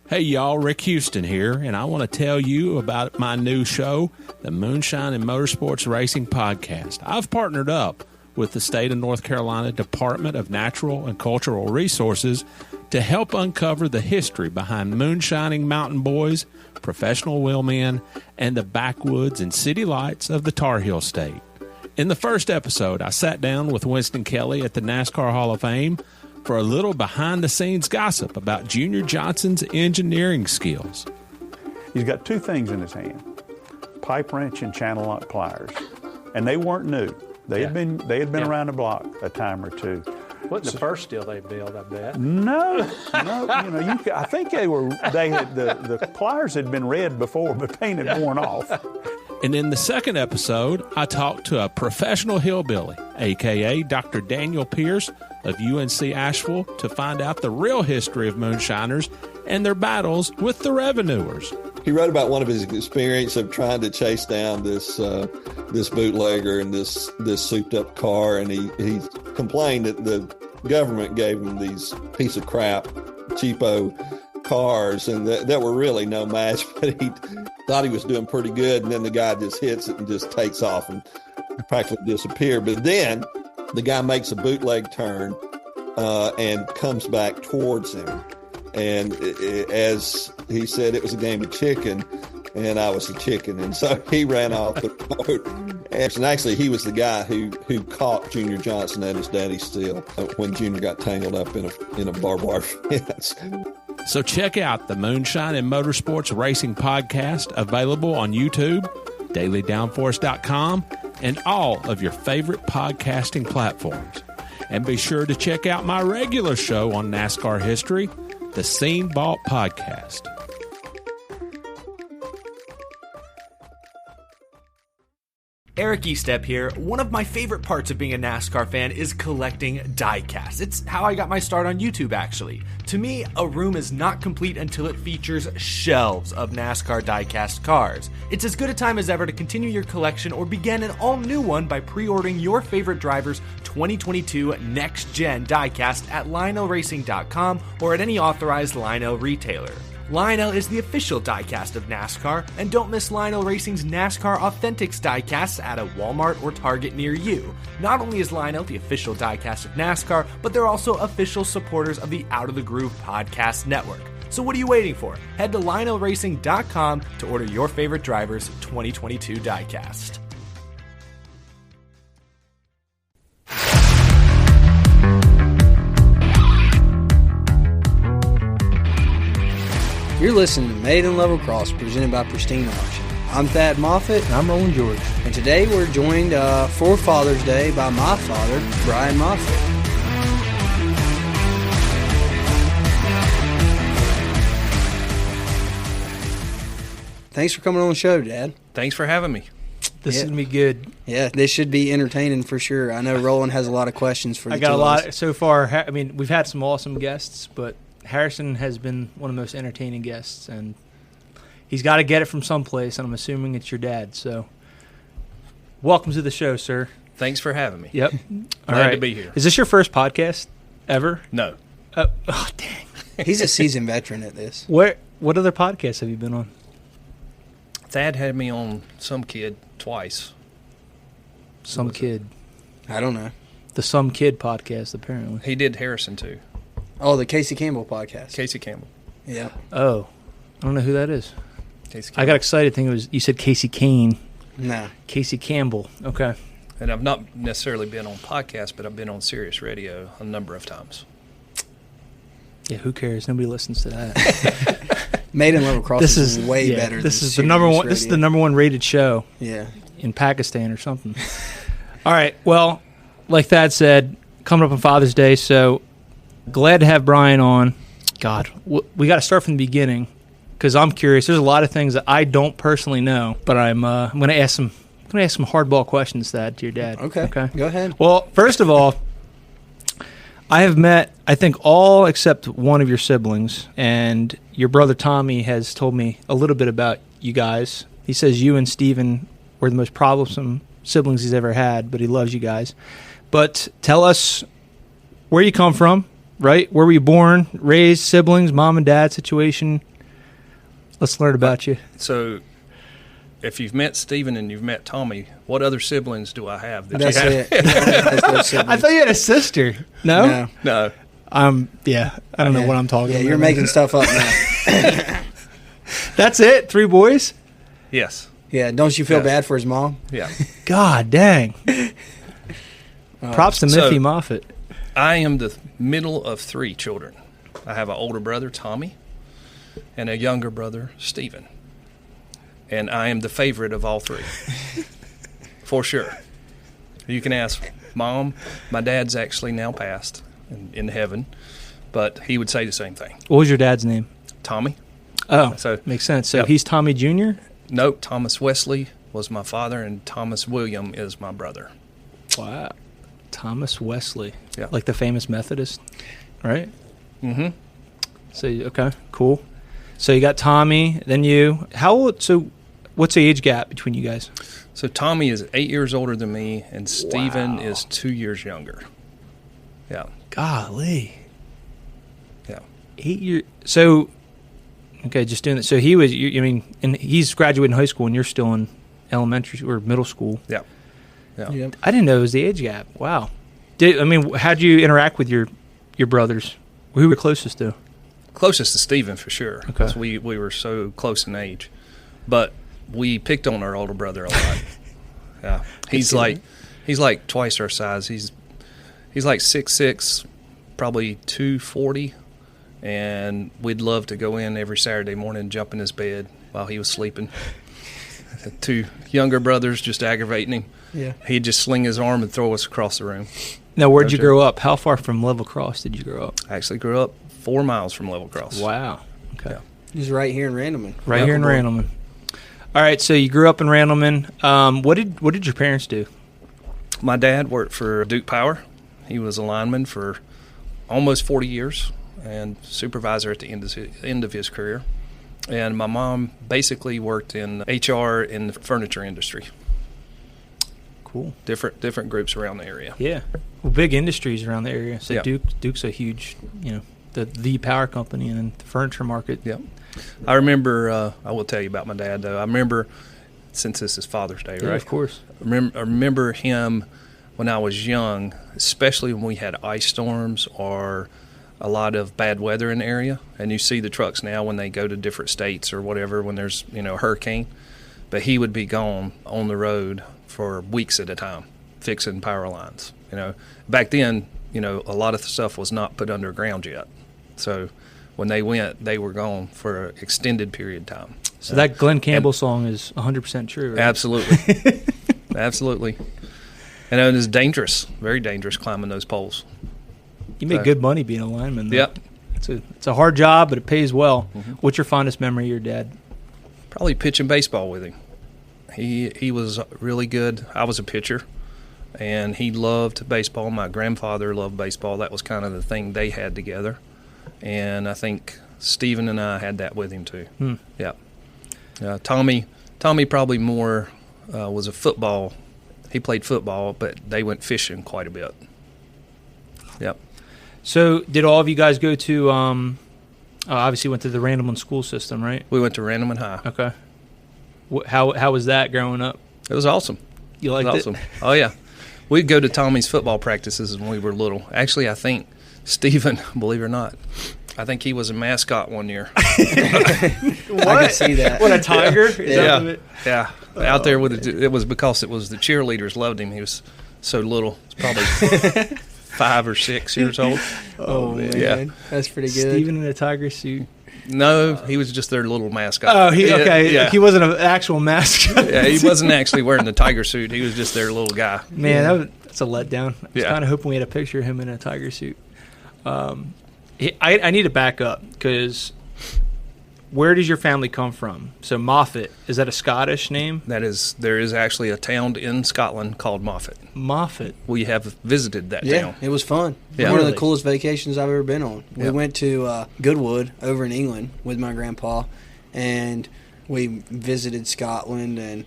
Hey y'all, Rick Houston here, and I want to tell you about my new show, the Moonshine and Motorsports Racing Podcast. I've partnered up with the state of North Carolina Department of Natural and Cultural Resources to help uncover the history behind moonshining mountain boys, professional wheelmen, and the backwoods and city lights of the Tar Heel State. In the first episode, I sat down with Winston Kelly at the NASCAR Hall of Fame for a little behind-the-scenes gossip about Junior Johnson's engineering skills. He's got two things in his hand, pipe wrench and channel lock pliers. And they weren't new. They had been around the block a time or two. Wasn't the first steel they built, I bet. No. I think the pliers had been red before, but paint had worn off. And in the second episode, I talked to a professional hillbilly, a.k.a. Dr. Daniel Pierce of UNC Asheville, to find out the real history of moonshiners and their battles with the revenuers. He wrote about one of his experience of trying to chase down this bootlegger in this souped-up car, and he complained that the government gave him these piece of crap, cheapo cars, and that were really no match, but he thought he was doing pretty good, and then the guy just hits it and just takes off and practically disappeared. But then the guy makes a bootleg turn and comes back towards him. And as he said, it was a game of chicken, and I was the chicken. And so he ran off the road. And actually, he was the guy who caught Junior Johnson at his daddy's steel when Junior got tangled up in a barbed wire fence. So check out the Moonshine and Motorsports Racing Podcast, available on YouTube, dailydownforce.com, and all of your favorite podcasting platforms. And be sure to check out my regular show on NASCAR history, the Scene Vault Podcast. Eric Estep here. One of my favorite parts of being a NASCAR fan is collecting diecasts. It's how I got my start on YouTube, actually. To me, a room is not complete until it features shelves of NASCAR diecast cars. It's as good a time as ever to continue your collection or begin an all-new one by pre-ordering your favorite driver's 2022 next-gen diecast at lionelracing.com or at any authorized Lionel retailer. Lionel is the official diecast of NASCAR, and don't miss Lionel Racing's NASCAR Authentics diecasts at a Walmart or Target near you. Not only is Lionel the official diecast of NASCAR, but they're also official supporters of the Out of the Groove podcast network. So what are you waiting for? Head to lionelracing.com to order your favorite driver's 2022 diecast. You're listening to Made in Level Cross, presented by Pristine Auction. I'm Thad Moffitt. And I'm Roland George. And today we're joined for Father's Day by my father, Brian Moffitt. Thanks for coming on the show, Dad. Thanks for having me. This is going to be good. Yeah, this should be entertaining for sure. I know Roland has a lot of questions for you. I got a lot so far. I mean, we've had some awesome guests, but Harrison has been one of the most entertaining guests, and he's got to get it from someplace, and I'm assuming it's your dad. So welcome to the show, sir. Thanks for having me. Yep. Glad to be here. Is this your first podcast ever? No. Oh, dang. He's a seasoned veteran at this. What other podcasts have you been on? Thad had me on Some Kid twice. Some Kid. I don't know. The Some Kid podcast, apparently. He did Harrison, too. Oh, the Casey Campbell podcast. Casey Campbell. Yeah. Oh, I don't know who that is. Casey Campbell. I got excited thinking you said Casey Kane. No. Casey Campbell. Okay. And I've not necessarily been on podcasts, but I've been on Sirius Radio a number of times. Yeah, who cares? Nobody listens to that. Made in Level Cross is way better. This is the number one. This is the number one rated show. Yeah. In Pakistan or something. All right. Well, like Thad said, coming up on Father's Day, so glad to have Brian on. God, we got to start from the beginning because I'm curious. There's a lot of things that I don't personally know, but I'm going to ask some hardball questions, Thad, to your dad. Okay. Go ahead. Well, first of all, I have met, I think, all except one of your siblings, and your brother Tommy has told me a little bit about you guys. He says you and Steven were the most troublesome siblings he's ever had, but he loves you guys. But tell us where you come from, right? Where were you born, raised, siblings, mom and dad situation, Let's learn about you. So, if you've met Stephen and you've met Tommy, what other siblings do I have? That That's you have? it. I thought you had a sister. No? No. Yeah. I don't know what I'm talking Yeah, about. you're making stuff up now. That's it? 3 boys? Yes. Yeah, don't you feel Yes. bad for his mom? Yeah. God dang. Props to So- Miffy Moffitt. I am the middle of 3 children. I have an older brother, Tommy, and a younger brother, Stephen. And I am the favorite of all 3. For sure. You can ask Mom. My dad's actually now passed in heaven, but he would say the same thing. What was your dad's name? Tommy. Oh, So- makes sense. So Yep. he's Tommy Jr.? Nope, Thomas Wesley was my father, and Thomas William is my brother. Wow. Thomas Wesley. Yeah. Like the famous Methodist, right? Mm-hmm. So, okay, cool. So you got Tommy, then you. How old? So what's the age gap between you guys? So Tommy is 8 years older than me, and Stephen Wow. is 2 years younger. Yeah, Golly. yeah. 8 years. So, okay, just doing that. So he was, and he's graduating high school and you're still in elementary or middle school. Yeah. Yeah. Yep. I didn't know it was the age gap. Wow. How'd you interact with your brothers? Who were you closest to? Closest to Stephen for sure, Okay. because we were so close in age. But we picked on our older brother a lot. Yeah, he's like twice our size. He's like 6'6", probably 240, and we'd love to go in every Saturday morning and jump in his bed while he was sleeping. 2 younger brothers just aggravating him. Yeah. He'd just sling his arm and throw us across the room. Now, where'd you Okay. grow up? How far from Level Cross did you grow up? I actually grew up 4 miles from Level Cross. Wow. Okay. Yeah. He's right here in Randleman. Right here in Randleman. All right, so you grew up in Randleman. What did your parents do? My dad worked for Duke Power. He was a lineman for almost 40 years and supervisor at the end of his career. And my mom basically worked in HR in the furniture industry. Cool. Different groups around the area. Yeah. Well, big industries around the area. So Yeah. Duke's a huge, the power company and then the furniture market. Yep. I remember, I will tell you about my dad, though. I remember, since this is Father's Day, Yeah, right? of course. I remember him when I was young, especially when we had ice storms or a lot of bad weather in the area. And you see the trucks now when they go to different states or whatever when there's, a hurricane. But he would be gone on the road for weeks at a time fixing power lines. Back then, a lot of the stuff was not put underground yet. So when they went, they were gone for an extended period of time. So that Glenn Campbell song is 100% true, right? Absolutely. Absolutely. And it was dangerous, very dangerous climbing those poles. You make good money being a lineman, though. Yep. It's a hard job, but it pays well. Mm-hmm. What's your fondest memory of your dad? Probably pitching baseball with him. He was really good. I was a pitcher, and he loved baseball. My grandfather loved baseball. That was kind of the thing they had together. And I think Stephen and I had that with him too. Yeah. Tommy probably more was a football. He played football, but they went fishing quite a bit. Yep. So did all of you guys go to, obviously went to the Randleman school system, right? We went to Randleman High. Okay. How was that growing up? It was awesome. You liked It was awesome. Oh, yeah. We'd go to Tommy's football practices when we were little. Actually, I think Stephen, believe it or not, I think he was a mascot one year. What? I can see that. What, a tiger? Is that Yeah. what it- Yeah. Out there with it was because it was the cheerleaders loved him. He was so little. He's probably 5 or 6 years old. Oh, man. Yeah. That's pretty good. Steven in a tiger suit. No, he was just their little mascot. Oh, okay. Yeah. He wasn't an actual mascot. Yeah, he wasn't actually wearing the tiger suit. He was just their little guy. Man, that's a letdown. I was Yeah. kind of hoping we had a picture of him in a tiger suit. I need to back up because where does your family come from? So Moffitt, is that a Scottish name? There is actually a town in Scotland called Moffitt. Moffitt. We have visited that Yeah, town. it was fun. Yeah. One of the Really? coolest vacations I've ever been on. We Yeah. went to Goodwood over in England with my grandpa, and we visited Scotland and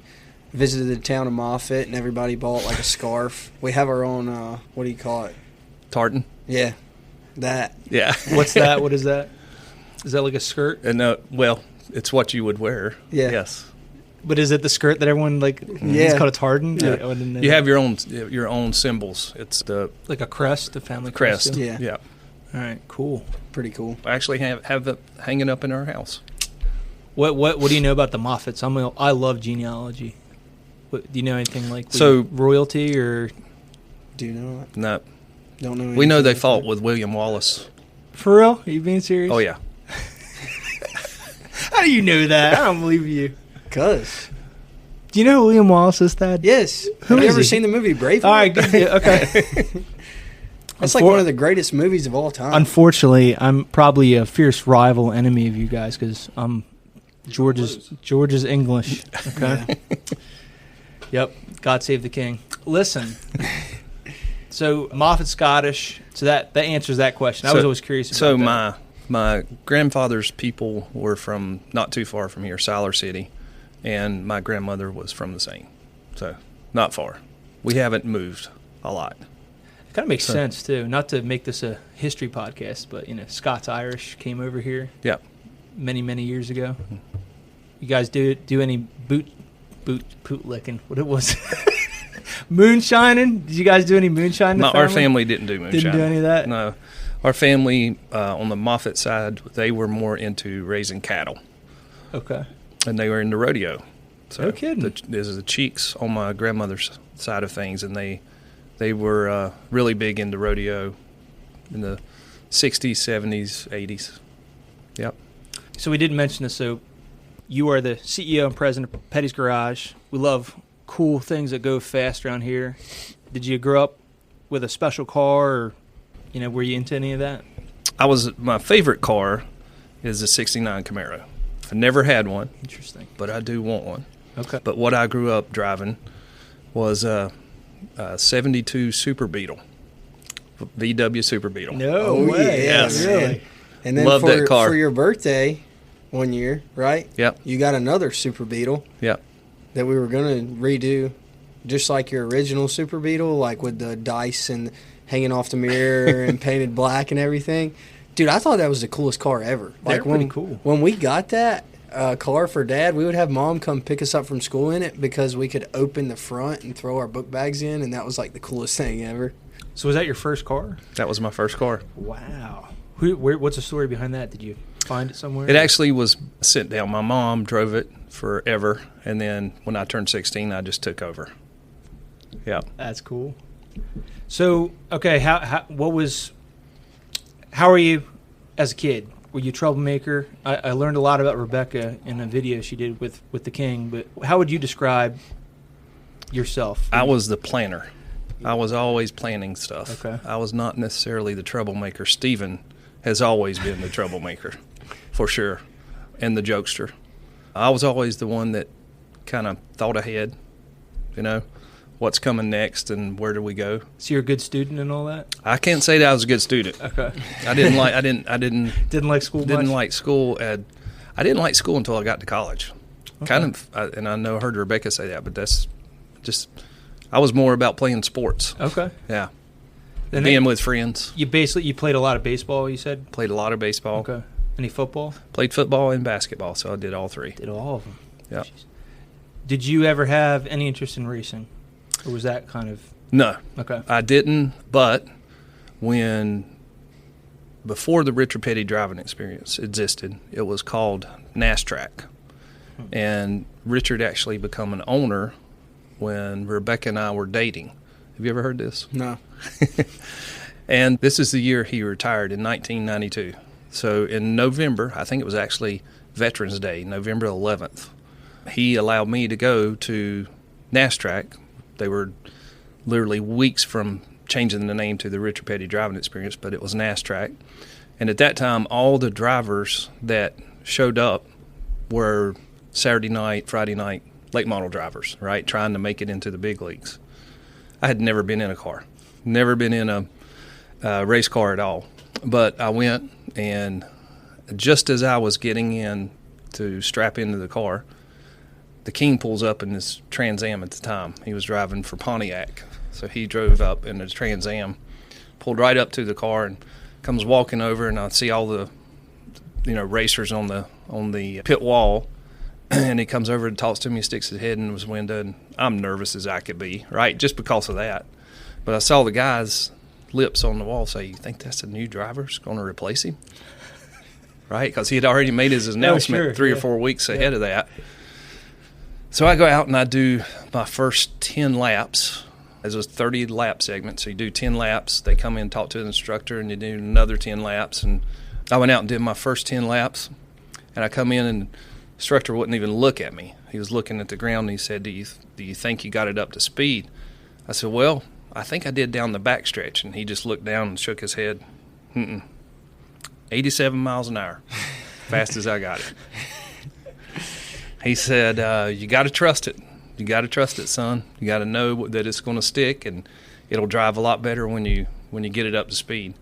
visited the town of Moffitt, and everybody bought like a scarf. We have our own, what do you call it? Tartan. Yeah, that. Yeah. What's that? What is that? Is that like a skirt? And well, it's what you would wear. Yeah. Yes. But is it the skirt that everyone like? Yeah. It's called it's hardened. Yeah. I didn't know You that. have your own symbols. It's the like a crest, a family crest. too? Yeah. Yeah. All right. Cool. Pretty cool. I actually have it hanging up in our house. What do you know about the Moffitts? I love genealogy. Do you know anything like So- royalty or Do you know that? No. Don't know. We know anything they like fought that. with William Wallace. for real? Are you being serious? Oh, yeah. How do you know that? I don't believe you. 'Cause Do you know who William Wallace is, Thad? yes. Who Have you is ever he? seen the movie Braveheart? All right. Good. Yeah, okay. That's like one of the greatest movies of all time. Unfortunately, I'm probably a fierce rival enemy of you guys because I'm George's English. Okay. Yep. God save the king. Listen. So Moffitt Scottish. So that answers that question. I was always curious about So that. my grandfather's people were from not too far from here, Siler City, and my grandmother was from the same. So not far. We haven't moved a lot. It kind of makes sense too. Not to make this a history podcast, but Scots Irish came over here Yeah. many years ago. You guys do any boot licking? What it was? Moonshining? Did you guys do any moonshining? in the Our family didn't do moonshine. Didn't do any of that? No. Our family on the Moffitt side, they were more into raising cattle, Okay. and they were into rodeo. So No kidding. There's the Cheeks on my grandmother's side of things, and they were really big into rodeo in the 60s, 70s, 80s. Yep. So we didn't mention this. So you are the CEO and president of Petty's Garage. We love cool things that go fast around here. Did you grow up with a special car, or were you into any of that? My favorite car is a '69 Camaro. I never had one, Interesting. but I do want one. Okay. But what I grew up driving was a 72 Super Beetle, VW Super Beetle. No Oh, way. yeah, Yes. Really? And then Love that car. for your birthday one year, right? Yep. You got another Super Beetle Yep. that we were going to redo just like your original Super Beetle, like with the dice and hanging off the mirror and painted black and everything. Dude, I thought that was the coolest car ever. They're Like pretty cool. When we got that car for Dad, we would have Mom come pick us up from school in it because we could open the front and throw our book bags in, and that was like the coolest thing ever. So was that your first car? That was my first car. Wow. What's the story behind that? Did you find it somewhere? It actually was sent down. My mom drove it forever, and then when I turned 16, I just took over. Yeah. That's cool. So, okay, how are you as a kid? Were you a troublemaker? I learned a lot about Rebecca in a video she did with the King, but how would you describe yourself? I was the planner. I was always planning stuff. Okay. I was not necessarily the troublemaker. Steven has always been the troublemaker, for sure, and the jokester. I was always the one that kind of thought ahead, what's coming next and where do we go. So you're a good student and all that? I can't say that I was a good student. Okay. Didn't like school didn't much? like school. I didn't like school until I got to college. And I know I heard Rebecca say that, but that's just, I was more about playing sports. Okay. Yeah. Then Being with friends. You played a lot of baseball, you said? Played a lot of baseball. Okay. Any football? Played football and basketball, so I did all three. Did all of them. Yeah. Jeez. Did you ever have any interest in racing? Or was that kind of... No, Okay. I didn't, but before the Richard Petty driving experience existed, it was called NASTRAC. And Richard actually became an owner when Rebecca and I were dating. Have you ever heard this? No. And this is the year he retired in 1992. So in November, I think it was actually Veterans Day, November 11th, he allowed me to go to NASTRAC. They were literally weeks from changing the name to the Richard Petty driving experience, but it was NASTRAC. And at that time, all the drivers that showed up were Saturday night, Friday night late model drivers, right, trying to make it into the big leagues. I had never been in a car, never been in a race car at all. But I went, and just as I was getting in to strap into the car, the King pulls up in this Trans Am at the time. He was driving for Pontiac. So he drove up in the Trans Am, pulled right up to the car, and comes walking over, and I see all the racers on the pit wall, and he comes over and talks to me, sticks his head in his window, and I'm nervous as I could be, right, just because of that. But I saw the guy's lips on the wall say, "You think that's a new driver's going to replace him?" Right, because he had already made his announcement 3 or 4 weeks ahead of that. So I go out and I do my first 10 laps. There's a 30-lap segment, so you do 10 laps. They come in and talk to the instructor, and you do another 10 laps. And I went out and did my first 10 laps, and I come in, and the instructor wouldn't even look at me. He was looking at the ground, and he said, do you think you got it up to speed? I said, well, I think I did down the backstretch. And he just looked down and shook his head. 87 miles an hour, fast as I got it. He said, you got to trust it. You got to trust it, son. You got to know that it's going to stick, and it'll drive a lot better when you get it up to speed.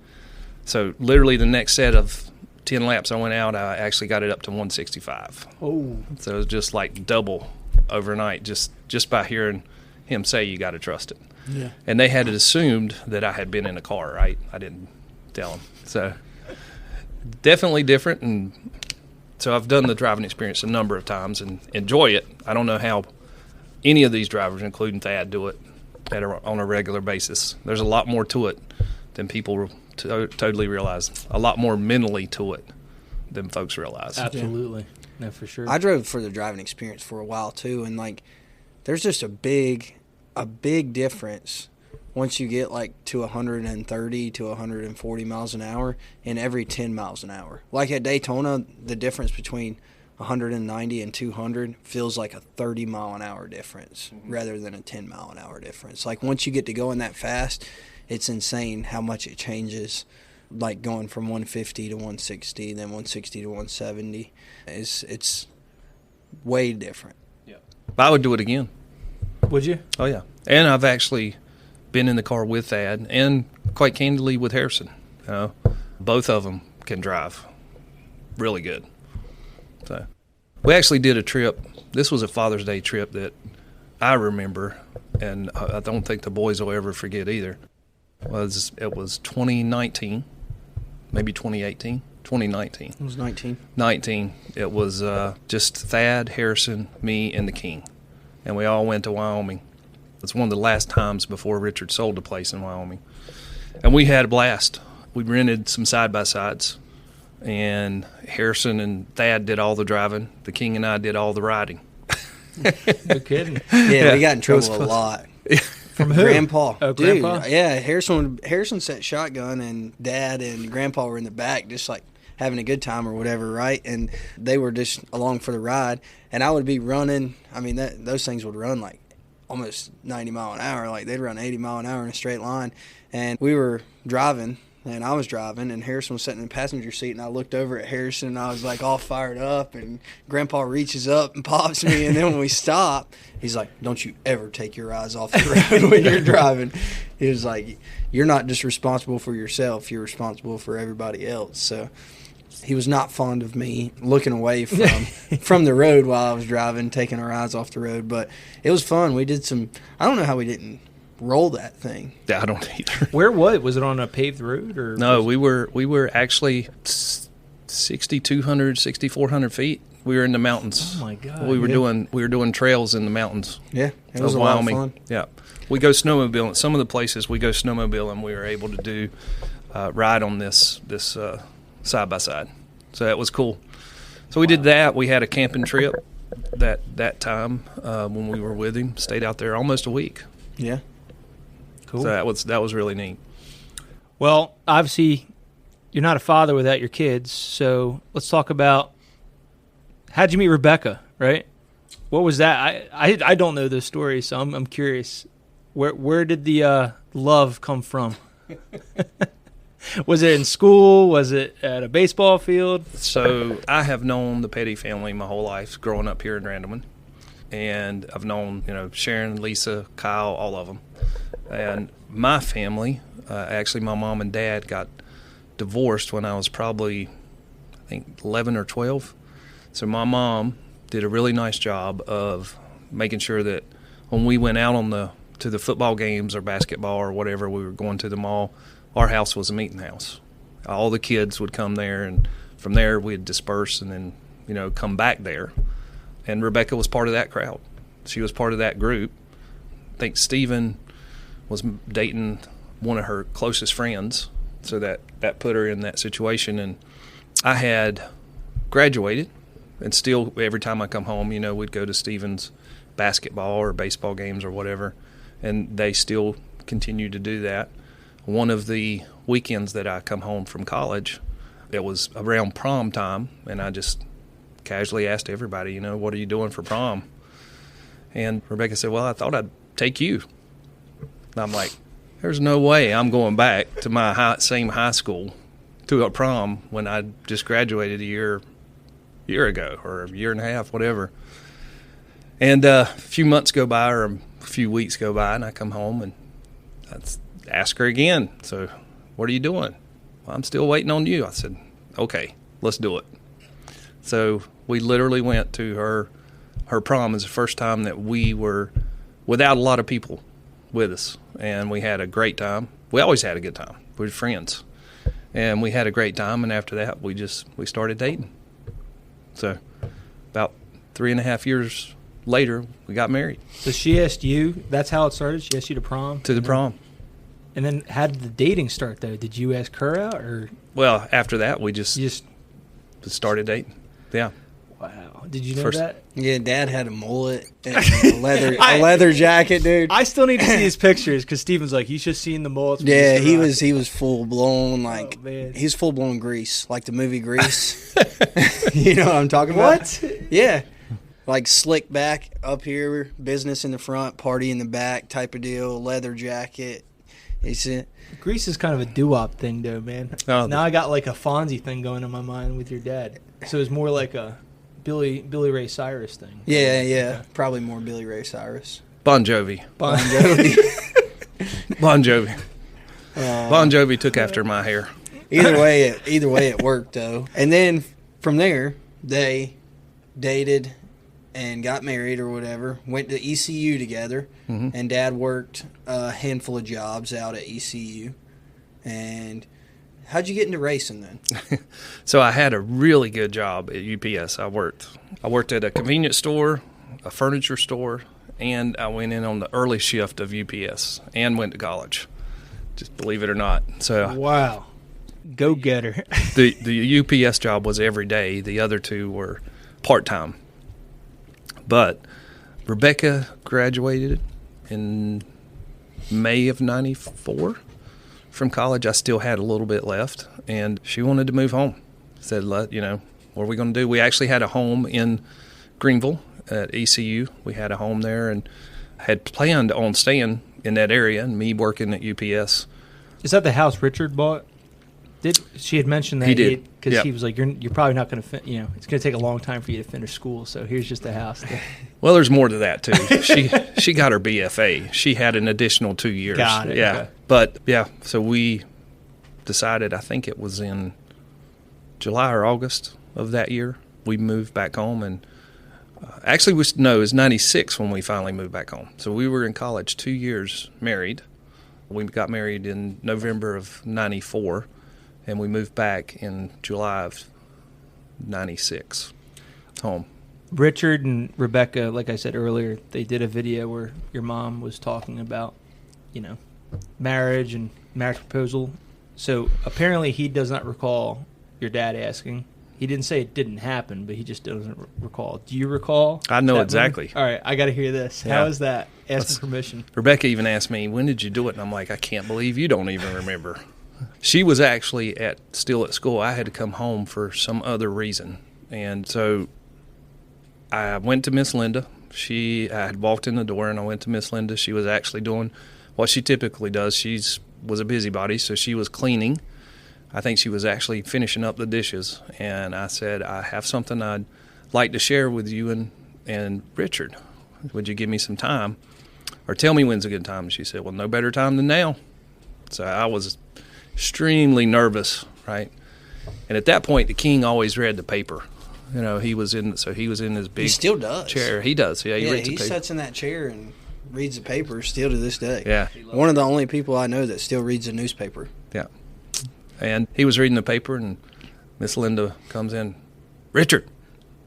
So literally the next set of 10 laps I went out, I actually got it up to 165. Oh. So it was just like double overnight just by hearing him say you got to trust it. Yeah. And they had it assumed that I had been in a car, right? I didn't tell them. So definitely different, and so I've done the driving experience a number of times and enjoy it. I don't know how any of these drivers, including Thad, do it on a regular basis. There's a lot more to it than people totally realize. A lot more mentally to it than folks realize. Absolutely. No, for sure. I drove for the driving experience for a while too, and like there's just a big difference once you get like to 130 to 140 miles an hour in every 10 miles an hour. Like at Daytona, the difference between 190 and 200 feels like a 30 mile an hour difference rather than a 10 mile an hour difference. Like once you get to going that fast, it's insane how much it changes. Like going from 150 to 160, then 160 to 170, it's way different. Yeah, I would do it again. Would you? Oh yeah, and I've actually been in the car with Thad and quite candidly with Harrison. Both of them can drive really good. So we actually did a trip. This was a Father's Day trip that I remember, and I don't think the boys will ever forget either. It was 2019, maybe 2018, 2019. It was 19. 19. It was just Thad, Harrison, me, and the King, and we all went to Wyoming. It's one of the last times before Richard sold the place in Wyoming. And we had a blast. We rented some side-by-sides, and Harrison and Thad did all the driving. The King and I did all the riding. No kidding. Yeah, we got in trouble a lot. From who? Grandpa. Oh, Dude, Grandpa? yeah, Harrison set shotgun, and Dad and Grandpa were in the back just like having a good time or whatever, right? And they were just along for the ride, and I would be running. I mean, those things would run like almost 90 mile an hour. Like they'd run 80 mile an hour in a straight line. And we were driving, and I was driving, and Harrison was sitting in the passenger seat, and I looked over at Harrison, and I was like all fired up, and Grandpa reaches up and pops me, and then when we stop, he's like, don't you ever take your eyes off the road when you're driving. He was like, you're not just responsible for yourself, you're responsible for everybody else. So he was not fond of me looking away from the road while I was driving, taking our eyes off the road. But it was fun. We did some – I don't know how we didn't roll that thing. Yeah, I don't either. Where was it? Was it on a paved road? Or No, we were actually 6,200, 6,400 feet. We were in the mountains. Oh, my God. We were doing trails in the mountains. Yeah, it was of a lot of Wyoming. fun. Yeah. We go snowmobiling. Some of the places we go snowmobiling, we were able to do ride on this side-by-side. So that was cool. So we did that. We had a camping trip that time when we were with him. Stayed out there almost a week. Yeah. Cool. So that was really neat. Well, obviously, you're not a father without your kids. So let's talk about how'd you meet Rebecca, right? What was that? I don't know those stories, so I'm curious. Where did the love come from? Was it in school? Was it at a baseball field? So I have known the Petty family my whole life, growing up here in Randleman. And I've known, Sharon, Lisa, Kyle, all of them. And my family, actually my mom and dad got divorced when I was probably, I think, 11 or 12. So my mom did a really nice job of making sure that when we went out to the football games or basketball or whatever, we were going to the mall, our house was a meeting house. All the kids would come there, and from there we'd disperse and then, come back there. And Rebecca was part of that crowd. She was part of that group. I think Stephen was dating one of her closest friends, so that put her in that situation. And I had graduated, and still every time I come home, we'd go to Stephen's basketball or baseball games or whatever, and they still continue to do that. One of the weekends that I come home from college, it was around prom time, and I just casually asked everybody, what are you doing for prom? And Rebecca said, well, I thought I'd take you. And I'm like, there's no way I'm going back to my same high school to a prom when I just graduated a year ago or a year and a half, whatever. And a few months go by or a few weeks go by, and I come home and I ask her again, so what are you doing? Well, I'm still waiting on you. I said, okay, let's do it. So we literally went to her prom. It was the first time that we were without a lot of people with us, and we had a great time. We always had a good time. We were friends, and we had a great time, and after that we started dating. So about 3.5 years later, we got married. So she asked you, that's how it started? She asked you to prom? To the prom. And then how did the dating start, though? Did you ask her out? Or? Well, after that, we just started dating. Yeah. Wow. Did you know that? Yeah, Dad had a mullet and a leather jacket, dude. I still need to see his pictures because Steven's like, he's just seeing the mullets. Yeah, he was full blown, like, he's full blown Grease, like the movie Grease. You know what I'm talking about? What? Yeah. Like slick back up here, business in the front, party in the back type of deal, leather jacket. Grease is kind of a doo-wop thing, though, man. Oh, now I got like a Fonzie thing going in my mind with your dad. So it's more like a Billy Ray Cyrus thing. Yeah. Okay. Probably more Billy Ray Cyrus. Bon Jovi. Bon Jovi. Bon Jovi took after my hair. Either way, it worked, though. And then from there, they dated and got married or whatever, went to ECU together, and Dad worked a handful of jobs out at ECU. And how'd you get into racing then? So I had a really good job at UPS. I worked at a convenience store, a furniture store, and I went in on the early shift of UPS and went to college, just believe it or not. So wow. Go-getter. The UPS job was every day. The other two were part-time. But Rebecca graduated in May of 94 from college. I still had a little bit left, and she wanted to move home. Said, what are we going to do? We actually had a home in Greenville at ECU. We had a home there and had planned on staying in that area and me working at UPS. Is that the house Richard bought? She had mentioned that he did because he was like, you're probably not going to it's going to take a long time for you to finish school, so here's just a house. Well, there's more to that too. She got her BFA. She had an additional 2 years. Got it. Yeah, okay. But so we decided. I think it was in July or August of that year we moved back home, and actually it was 96 when we finally moved back home. So we were in college 2 years married. We got married in November of 94. And we moved back in July of 96 home. Richard and Rebecca, like I said earlier, they did a video where your mom was talking about, marriage and marriage proposal. So apparently he does not recall your dad asking. He didn't say it didn't happen, but he just doesn't recall. Do you recall? I know exactly. All right, I got to hear this. Yeah. How is that? Asking permission. Rebecca even asked me, when did you do it? And I'm like, I can't believe you don't even remember. She was actually still at school. I had to come home for some other reason. And so I went to Miss Linda. I had walked in the door and I went to Miss Linda. She was actually doing what she typically does. She was a busybody, so she was cleaning. I think she was actually finishing up the dishes. And I said, I have something I'd like to share with you and Richard. Would you give me some time? Or tell me when's a good time? And she said, well, no better time than now. So I was extremely nervous, right? And at that point, the king always read the paper. He was in his big he still does. chair. He does, yeah. He reads the paper. He sits in that chair and reads the paper still to this day. Yeah. One of the only people I know that still reads a newspaper. Yeah. And he was reading the paper, and Miss Linda comes in, Richard.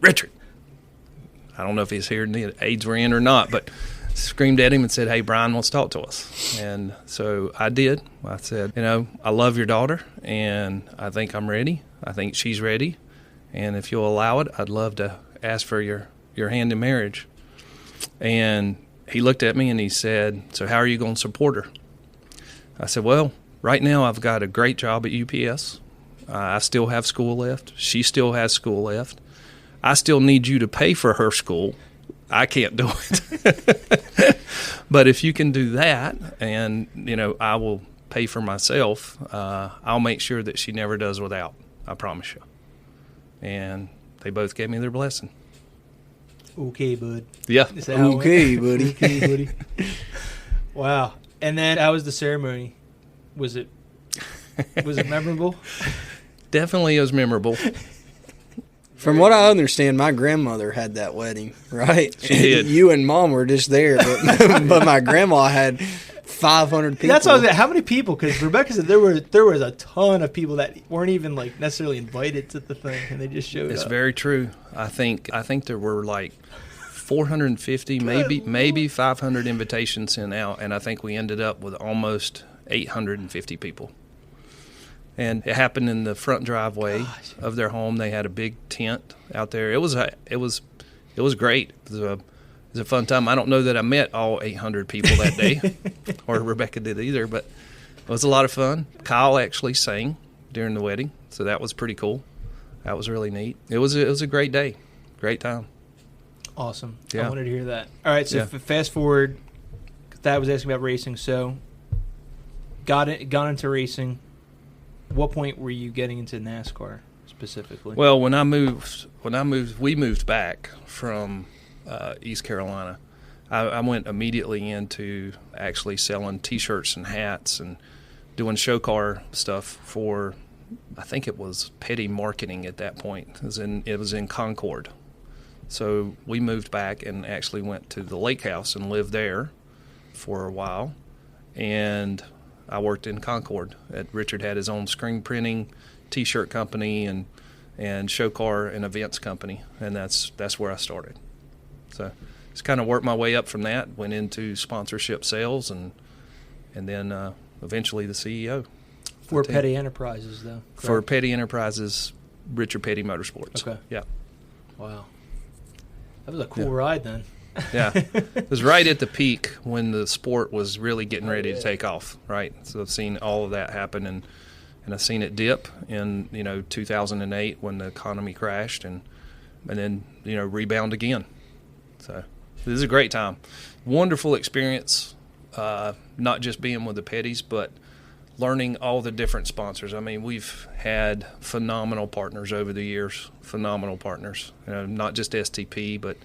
I don't know if he's hearing the aides were in or not, but screamed at him and said, hey, Brian wants to talk to us. And so I did. I said, I love your daughter, and I think I'm ready. I think she's ready. And if you'll allow it, I'd love to ask for your hand in marriage. And he looked at me and he said, so how are you going to support her? I said, well, right now I've got a great job at UPS. I still have school left. She still has school left. I still need you to pay for her school. I can't do it. But if you can do that, and, I will pay for myself, I'll make sure that she never does without. I promise you. And they both gave me their blessing. Okay, bud. Yeah. Okay, buddy. Okay, buddy. Wow. And then how was the ceremony? Was it memorable? Definitely it was memorable. From what I understand, my grandmother had that wedding, right? She did. You and Mom were just there, but my grandma had 500 people. That's what I was like, how many people? Because Rebecca said there was a ton of people that weren't even necessarily invited to the thing, and they just showed up. It's very true. I think there were 450, maybe 500 invitations sent out, and I think we ended up with almost 850 people. And it happened in the front driveway of their home. They had a big tent out there. It was great. It was a fun time. I don't know that I met all 800 people that day, or Rebecca did either, but it was a lot of fun. Kyle actually sang during the wedding, so that was pretty cool. That was really neat. It was a great day, great time. Awesome. Yeah. I wanted to hear that. All right, so Yeah. fast forward. Thad was asking about racing, so got into racing. What point were you getting into NASCAR specifically? Well, we moved back from East Carolina. I went immediately into actually selling T-shirts and hats and doing show car stuff for, I think it was Petty Marketing at that point. It was in Concord. So we moved back and actually went to the lake house and lived there for a while. And I worked in Concord. Richard had his own screen printing, T-shirt company, and show car and events company, and that's where I started. So just kind of worked my way up from that. Went into sponsorship sales, and then eventually the CEO. For Petty Enterprises, though. Correct? For Petty Enterprises, Richard Petty Motorsports. Okay. Yeah. Wow. That was a cool ride then. Yeah. It was right at the peak when the sport was really getting ready to take off, right? So I've seen all of that happen, and I've seen it dip in, 2008 when the economy crashed, and then, rebound again. So this is a great time. Wonderful experience, not just being with the Pettys, but learning all the different sponsors. I mean, we've had phenomenal partners over the years, phenomenal partners, not just STP, but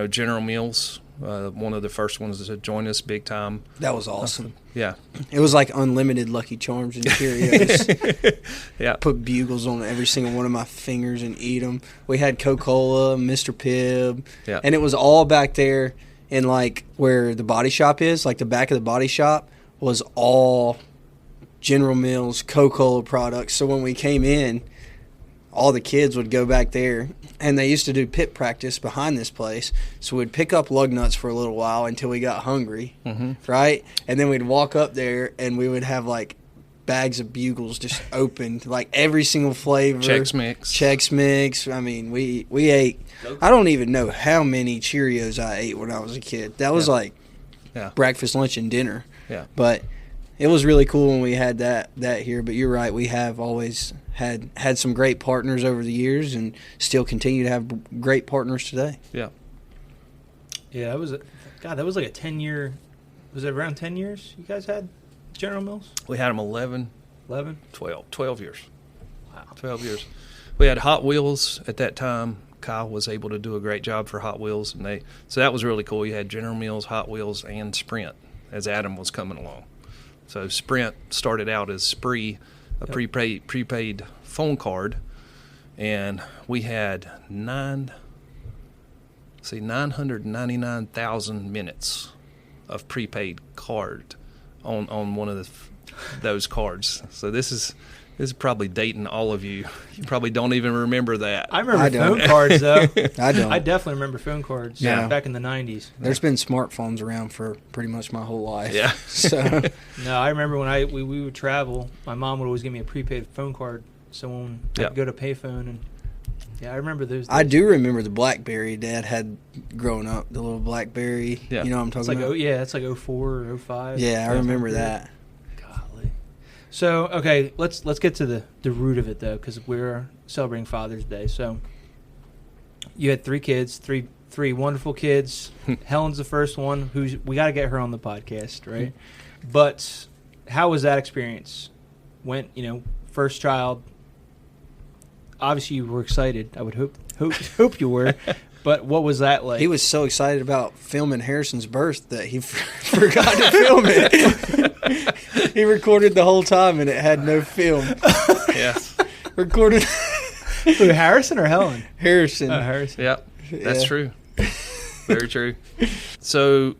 General Mills, one of the first ones to join us big time. That was awesome. Yeah. It was like unlimited Lucky Charms and Cheerios. Yeah. Put bugles on every single one of my fingers and eat them. We had Coca-Cola, Mr. Pibb. Yeah. And it was all back there in where the body shop is, the back of the body shop was all General Mills Coca-Cola products. So when we came in, all the kids would go back there, and they used to do pit practice behind this place. So we'd pick up lug nuts for a little while until we got hungry, right? And then we'd walk up there, and we would have bags of bugles just opened, every single flavor. Chex Mix. I mean, we ate. I don't even know how many Cheerios I ate when I was a kid. That was breakfast, lunch, and dinner. Yeah. But it was really cool when we had that here. But you're right, we have always had some great partners over the years, and still continue to have great partners today. Yeah. Yeah, that was like a 10-year. Was it around 10 years you guys had General Mills? We had them 11, 12 years. Wow. 12 years. We had Hot Wheels at that time. Kyle was able to do a great job for Hot Wheels, so that was really cool. You had General Mills, Hot Wheels, and Sprint as Adam was coming along. So Sprint started out as Spree, a prepaid phone card, and we had 999,000 minutes of prepaid card on one of those cards. So this is This is probably dating all of you. You probably don't even remember that. I remember don't. phone cards, though. I don't. I definitely remember phone cards back in the 90s. There's been smartphones around for pretty much my whole life. Yeah. So No, I remember when we would travel, my mom would always give me a prepaid phone card, so when I could go to payphone, and I remember those days. I do remember the BlackBerry Dad had growing up, the little BlackBerry. Yeah. You know what I'm talking about? It's like 04 or 05. Yeah, I remember that. Golly. So, okay, let's get to the root of it, though, because we're celebrating Father's Day. So you had 3 kids, three wonderful kids. Helen's the first one. We got to get her on the podcast, right? But how was that experience? First child. Obviously, you were excited. I would hope you were. But what was that like? He was so excited about filming Harrison's birth that he forgot to film it. He recorded the whole time and it had no film. Yes. Recorded Who, Harrison or Helen? Harrison. Harrison. Yep. That's true. Very true. So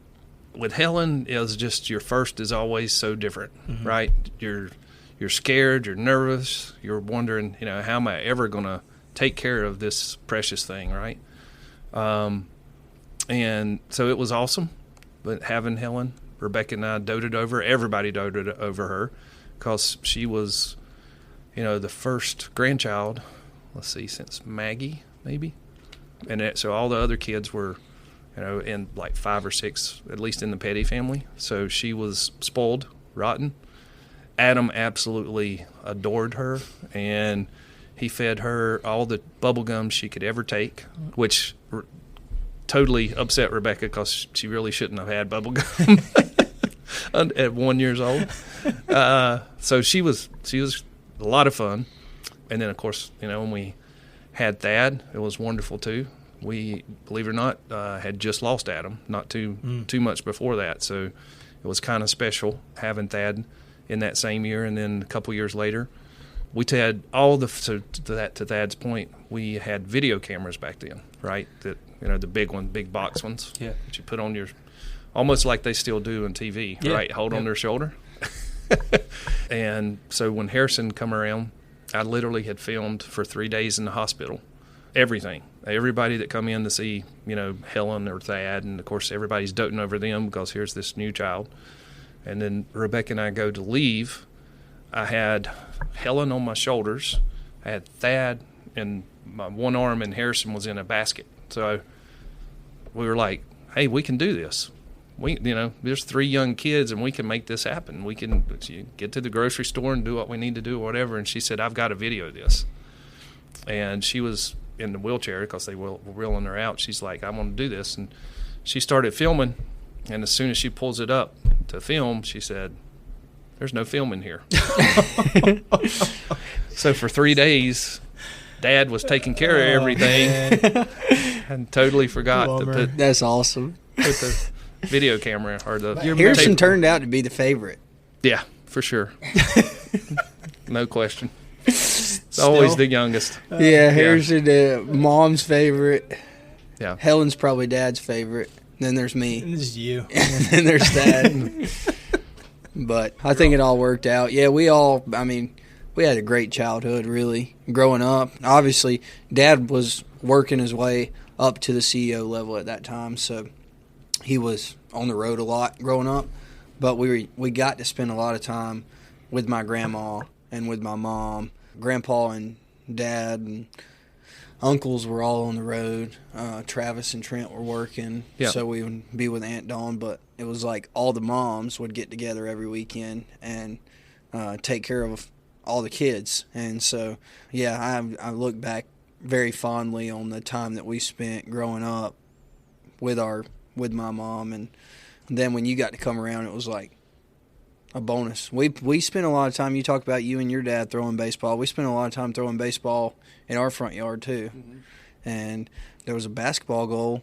with Helen, it was just your first is always so different, right? You're scared, you're nervous, you're wondering, how am I ever going to take care of this precious thing, right? And so it was awesome, but having Helen, Rebecca and I everybody doted over her, because she was, the first grandchild, since Maggie, maybe. And so all the other kids were, in like 5 or 6, at least in the Petty family. So she was spoiled, rotten. Adam absolutely adored her, and he fed her all the bubble gum she could ever take, which totally upset Rebecca because she really shouldn't have had bubble gum at 1 year old. So she was a lot of fun. And then, of course, when we had Thad, it was wonderful too. We, believe it or not, had just lost Adam not too much before that, so it was kind of special having Thad in that same year. And then a couple years later, we had to Thad's point, we had video cameras back then, right? That the big box ones that you put on your, almost like they still do on TV, right? Hold on their shoulder. And so when Harrison come around, I literally had filmed for 3 days in the hospital, everything. Everybody that come in to see, Helen or Thad, and of course everybody's doting over them because here's this new child. And then Rebecca and I go to leave. I had Helen on my shoulders. I had Thad in my one arm, and Harrison was in a basket. So we were like, hey, we can do this. There's 3 young kids, and we can make this happen. We can get to the grocery store and do what we need to do or whatever. And she said, I've got to video this. And she was in the wheelchair because they were wheeling her out. She's like, I want to do this. And she started filming. And as soon as she pulls it up to film, she said, there's no film in here. So for 3 days, Dad was taking care of everything and totally forgot to put That's awesome. the video camera or the Harrison turned out to be the favorite. Yeah, for sure. No question. It's always the youngest. Harrison, Mom's favorite. Yeah. Helen's probably Dad's favorite. Then there's me. This is you. And then there's Dad. But I think it all worked out. Yeah, we had a great childhood, really, growing up. Obviously, Dad was working his way up to the CEO level at that time, so he was on the road a lot growing up. But we got to spend a lot of time with my grandma and with my mom. Grandpa and Dad and uncles were all on the road. Travis and Trent were working, so we would be with Aunt Dawn. But it was like all the moms would get together every weekend and take care of all the kids. And so, I look back very fondly on the time that we spent growing up with my mom. And then when you got to come around, it was like a bonus. We spent a lot of time. You talk about you and your dad throwing baseball. We spent a lot of time throwing baseball in our front yard too. And there was a basketball goal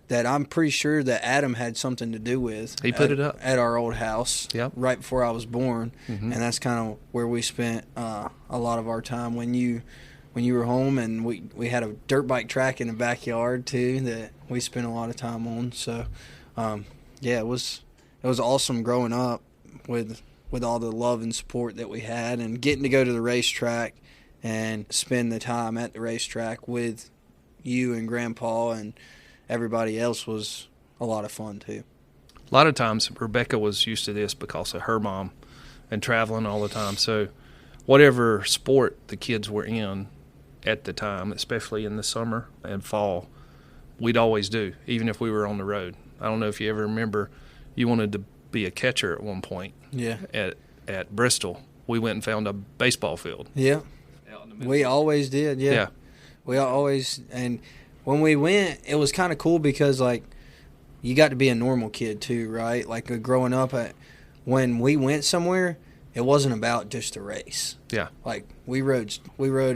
that I'm pretty sure that Adam had something to do with. He put it up at our old house right before I was born. Mm-hmm. And that's kind of where we spent a lot of our time when you were home. And we had a dirt bike track in the backyard too that we spent a lot of time on. So it was awesome growing up with with all the love and support that we had, and getting to go to the racetrack and spend the time at the racetrack with you and Grandpa and everybody else was a lot of fun too. A lot of times Rebecca was used to this because of her mom and traveling all the time. So whatever sport the kids were in at the time, especially in the summer and fall, we'd always do, even if we were on the road. I don't know if you ever remember, you wanted to be a catcher at one point. Yeah. At Bristol. We went and found a baseball field. Yeah. Out in the middle. We always did, yeah. Yeah. We always, and when we went, it was kind of cool because, like, you got to be a normal kid too, right? Like, growing up, when we went somewhere, it wasn't about just a race. Yeah. Like, we rode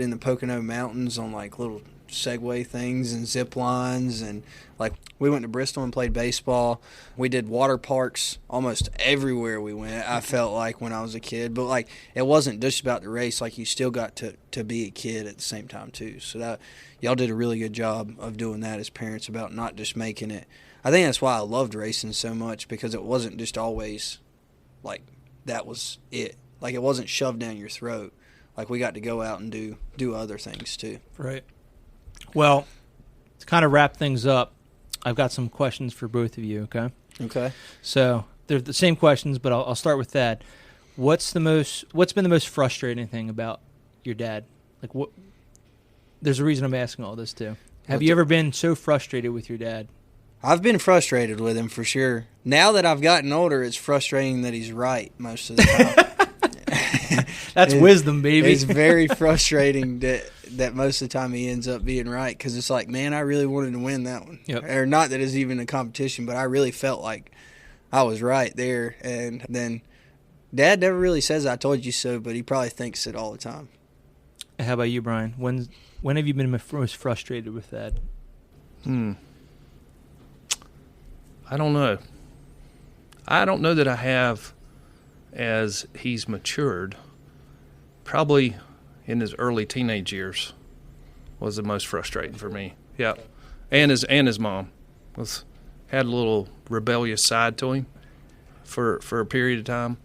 in the Pocono Mountains on, like, little Segway things and zip lines, and, like, we went to Bristol and played baseball. We did water parks almost everywhere we went, I felt like, when I was a kid. But, like, it wasn't just about the race. Like, you still got to be a kid at the same time too. So that y'all did a really good job of doing that as parents, about not just making it. I think that's why I loved racing so much, because it wasn't just always, like, that was it. Like, it wasn't shoved down your throat. Like, we got to go out and do other things too. Right. Well, to kind of wrap things up, I've got some questions for both of you, okay? Okay. So they're the same questions, but I'll start with that. What's been the most frustrating thing about your dad? Like, what? There's a reason I'm asking all this too. Have you ever been so frustrated with your dad? I've been frustrated with him for sure. Now that I've gotten older, it's frustrating that he's right most of the time. That's wisdom, baby. It's very frustrating that most of the time he ends up being right, because it's like, man, I really wanted to win that one. Yep. Or not that it's even a competition, but I really felt like I was right there. And then Dad never really says I told you so, but he probably thinks it all the time. How about you, Brian? When have you been most frustrated with that? I don't know. I don't know that I have, as he's matured. Probably in his early teenage years was the most frustrating for me. Yeah, and his mom had a little rebellious side to him for a period of time.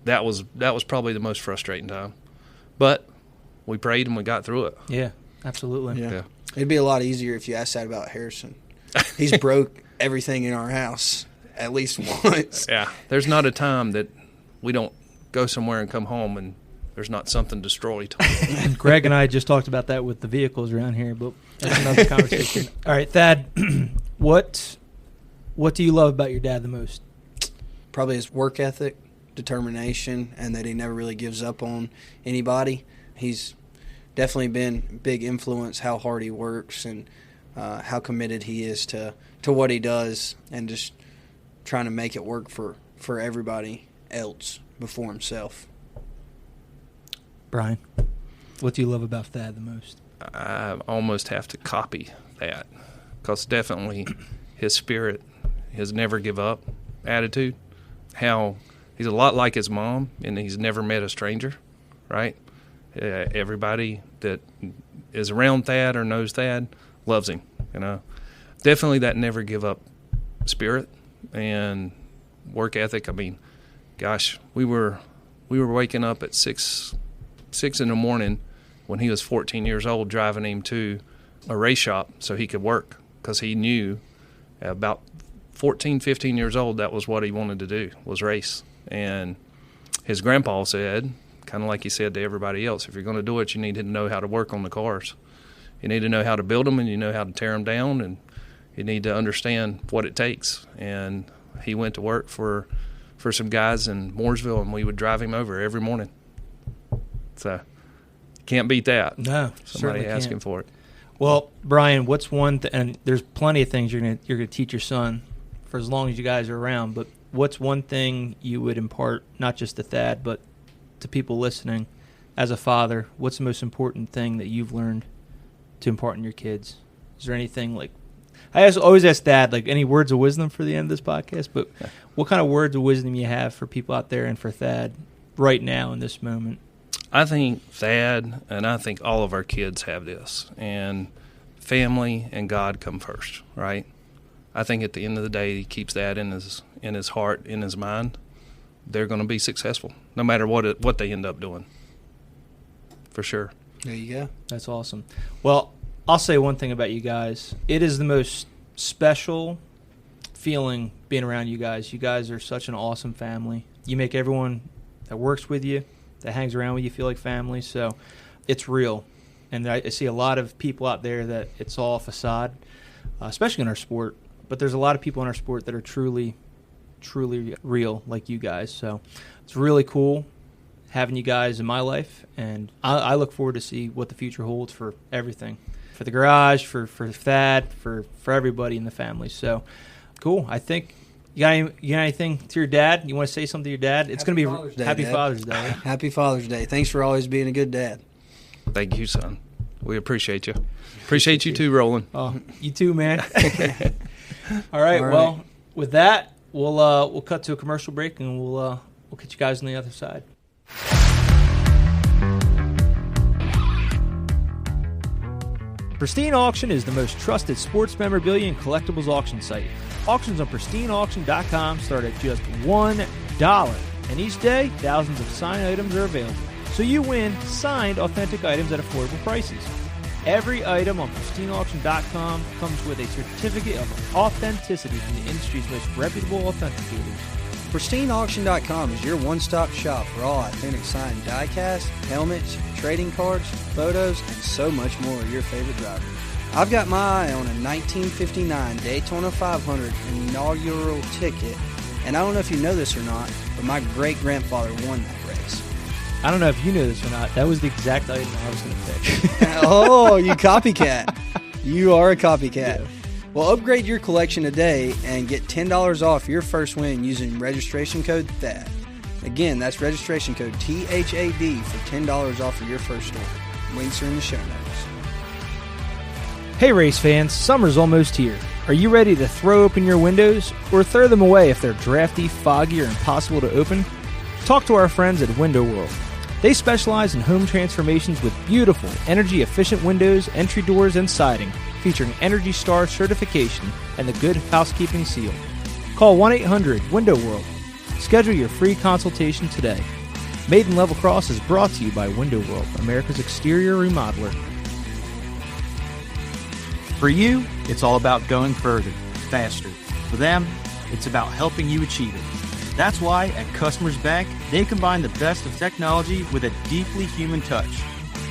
That was probably the most frustrating time. But we prayed and we got through it. Yeah, absolutely. Yeah. It'd be a lot easier if you asked that about Harrison. He's broke everything in our house at least once. Yeah, there's not a time that we don't go somewhere and come home and there's not something destroyed. Greg and I just talked about that with the vehicles around here, but that's another conversation. All right, Thad, what do you love about your dad the most? Probably his work ethic, determination, and that he never really gives up on anybody. He's definitely been a big influence, how hard he works and how committed he is to what he does, and just trying to make it work for everybody else before himself. Brian, what do you love about Thad the most? I almost have to copy that, because definitely his spirit, his never give up attitude, how he's a lot like his mom, and he's never met a stranger, right? Everybody that is around Thad or knows Thad loves him, you know. Definitely that never give up spirit and work ethic. I mean, gosh, we were waking up at 6 in the morning when he was 14 years old, driving him to a race shop so he could work, because he knew about 14, 15 years old, that was what he wanted to do, was race. And his grandpa said, kind of like he said to everybody else, if you're going to do it, you need to know how to work on the cars. You need to know how to build them, and you know how to tear them down, and you need to understand what it takes. And he went to work for some guys in Mooresville, and we would drive him over every morning. So can't beat that. No, somebody asking can't. for it. Well, Brian, what's one and there's plenty of things you're gonna teach your son for as long as you guys are around, but what's one thing you would impart, not just to Thad, but to people listening as a father? What's the most important thing that you've learned to impart in your kids? Is there anything, like, I always ask Dad, like, any words of wisdom for the end of this podcast, but what kind of words of wisdom you have for people out there and for Thad right now in this moment? I think Thad and I think all of our kids have this, and family and God come first, right? I think at the end of the day, he keeps that in his heart, in his mind, they're going to be successful, no matter what they end up doing. For sure. There you go. That's awesome. Well, I'll say one thing about you guys. It is the most special feeling being around you guys. You guys are such an awesome family. You make everyone that works with you, that hangs around with you, feel like family. So it's real. And I see a lot of people out there that it's all a facade, especially in our sport. But there's a lot of people in our sport that are truly, truly real, like you guys. So it's really cool having you guys in my life, and I look forward to see what the future holds for everything, for the garage, for Thad, for everybody in the family. So cool. I think you got anything to your dad? You want to say something to your dad? It's going to be Happy Father's Day. Happy Father's Day. Thanks for always being a good dad. Thank you, son. We appreciate you. Appreciate you too, Roland. Oh, you too, man. All right. Well, with that, we'll cut to a commercial break, and we'll catch you guys on the other side. Pristine Auction is the most trusted sports memorabilia and collectibles auction site. Auctions on pristineauction.com start at just $1, and each day, thousands of signed items are available. So you win signed, authentic items at affordable prices. Every item on pristineauction.com comes with a certificate of authenticity from the industry's most reputable authenticators. PristineAuction.com is your one-stop shop for all authentic signed die-cast, helmets, trading cards, photos, and so much more of your favorite drivers. I've got my eye on a 1959 Daytona 500 inaugural ticket, and I don't know if you know this or not, but my great-grandfather won that race. I don't know if you know this or not. That was the exact item I was going to pick. Oh, you copycat. You are a copycat. Yeah. Well, upgrade your collection today and get $10 off your first win using registration code THAD. Again, that's registration code THAD for $10 off of your first order. Links are in the show notes. Hey race fans, summer's almost here. Are you ready to throw open your windows or throw them away if they're drafty, foggy, or impossible to open? Talk to our friends at Window World. They specialize in home transformations with beautiful, energy-efficient windows, entry doors, and siding, featuring Energy Star certification and the Good Housekeeping seal. Call 1-800-WINDOW WORLD. Schedule your free consultation today. Maiden Level Cross is brought to you by Window World, America's exterior remodeler. For you, it's all about going further, faster. For them, it's about helping you achieve it. That's why at Customers Bank, they combine the best of technology with a deeply human touch.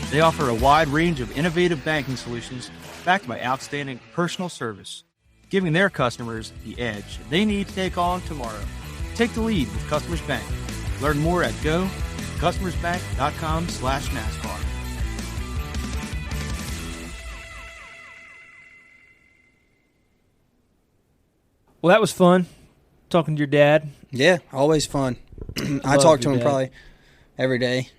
They offer a wide range of innovative banking solutions backed by outstanding personal service, giving their customers the edge they need to take on tomorrow. Take the lead with Customers Bank. Learn more at go.customersbank.com/NASCAR. Well, that was fun, talking to your dad. Yeah, always fun. I talk to him probably every day,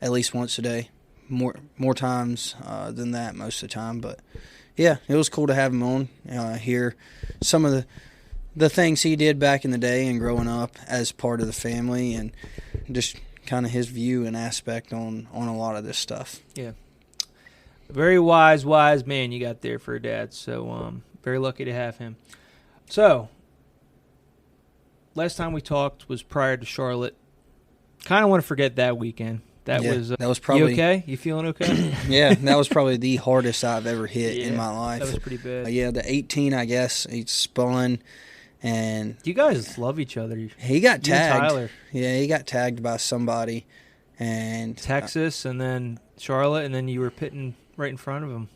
at least once a day. More times than that most of the time. But, yeah, it was cool to have him on, hear some of the things he did back in the day and growing up as part of the family, and just kind of his view and aspect on a lot of this stuff. Yeah. Very wise man you got there for a dad. So very lucky to have him. So, last time we talked was prior to Charlotte. Kind of want to forget that weekend. That was probably. You okay? You feeling okay? Yeah, that was probably the hardest I've ever hit in my life. That was pretty bad. Yeah, the 18, I guess, he spun, and you guys love each other. He got tagged. And Tyler. Yeah, he got tagged by somebody, and Texas, and then Charlotte, and then you were pitting right in front of him.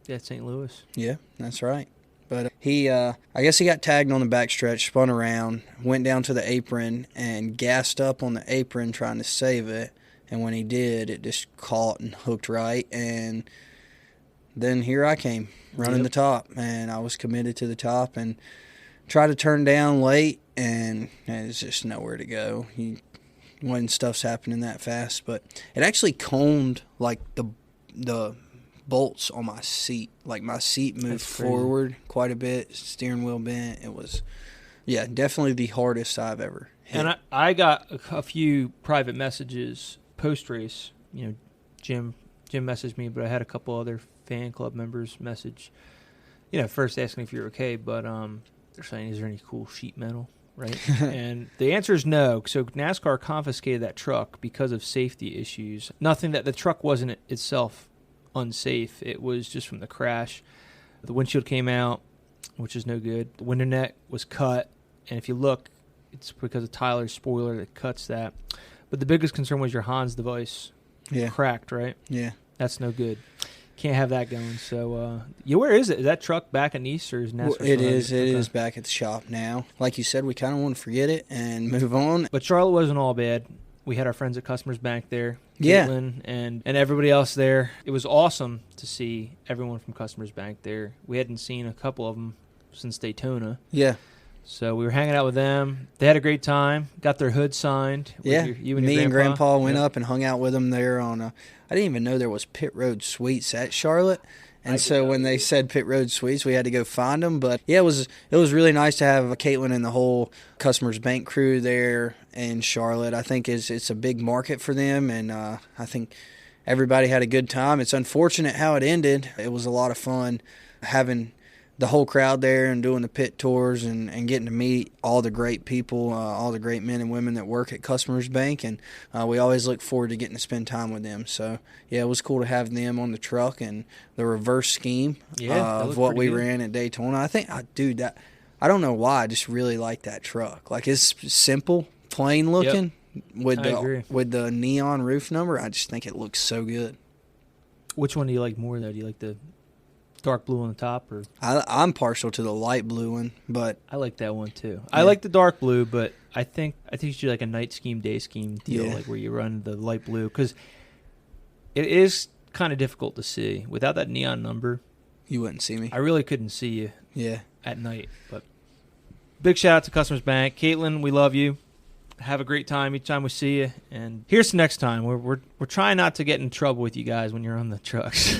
Yeah, St. Louis. Yeah, that's right. But I guess he got tagged on the backstretch, spun around, went down to the apron, and gassed up on the apron trying to save it. And when he did, it just caught and hooked right. And then here I came, running the top. And I was committed to the top and tried to turn down late, and there's just nowhere to go. When stuff's happening that fast. But it actually coned, like, the bolts on my seat. Like, my seat moved forward quite a bit, steering wheel bent. It was, definitely the hardest I've ever hit. And I got a few private messages post-race. Jim messaged me, but I had a couple other fan club members message, first asking if you're okay, but they're saying, is there any cool sheet metal right? And the answer is no. So NASCAR confiscated that truck because of safety issues. Nothing that the truck wasn't itself unsafe. It was just from the crash. The windshield came out, which is no good. The window net was cut, and if you look, it's because of Tyler's spoiler that cuts that. But the biggest concern was your Hans device cracked, right? Yeah. That's no good. Can't have that going. So, where is it? Is that truck back in East, or is NASCAR? Well, it is. It is back at the shop now. Like you said, we kind of want to forget it and move on. But Charlotte wasn't all bad. We had our friends at Customers Bank there, Yeah. Caitlin and everybody else there. It was awesome to see everyone from Customers Bank there. We hadn't seen a couple of them since Daytona. Yeah. So we were hanging out with them. They had a great time. Got their hood signed. Yeah. You and Me your and Grandpa went Yeah. up and hung out with them there on I didn't even know there was Pit Road Suites at Charlotte. And so when they said Pit Road Suites, we had to go find them. But yeah, it was really nice to have Caitlin and the whole Customers Bank crew there in Charlotte. I think it's a big market for them, and I think everybody had a good time. It's unfortunate how it ended. It was a lot of fun having the whole crowd there and doing the pit tours and getting to meet all the great people, all the great men and women that work at Customers Bank, and we always look forward to getting to spend time with them. So, yeah, it was cool to have them on the truck and the reverse scheme of what we ran at Daytona. I think, I don't know why, I just really like that truck. Like, it's simple, plain looking with the neon roof number. I just think it looks so good. Which one do you like more, though? Do you like the dark blue on the top, or I'm partial to the light blue one, but I like that one too. I like the dark blue, but I think you should do like a night scheme, day scheme deal, like where you run the light blue, because it is kind of difficult to see without that neon number. You wouldn't see me. I really couldn't see you. At night. But big shout out to Customers Bank, Caitlin. We love you. Have a great time each time we see you. And here's the next time. We're trying not to get in trouble with you guys when you're on the trucks.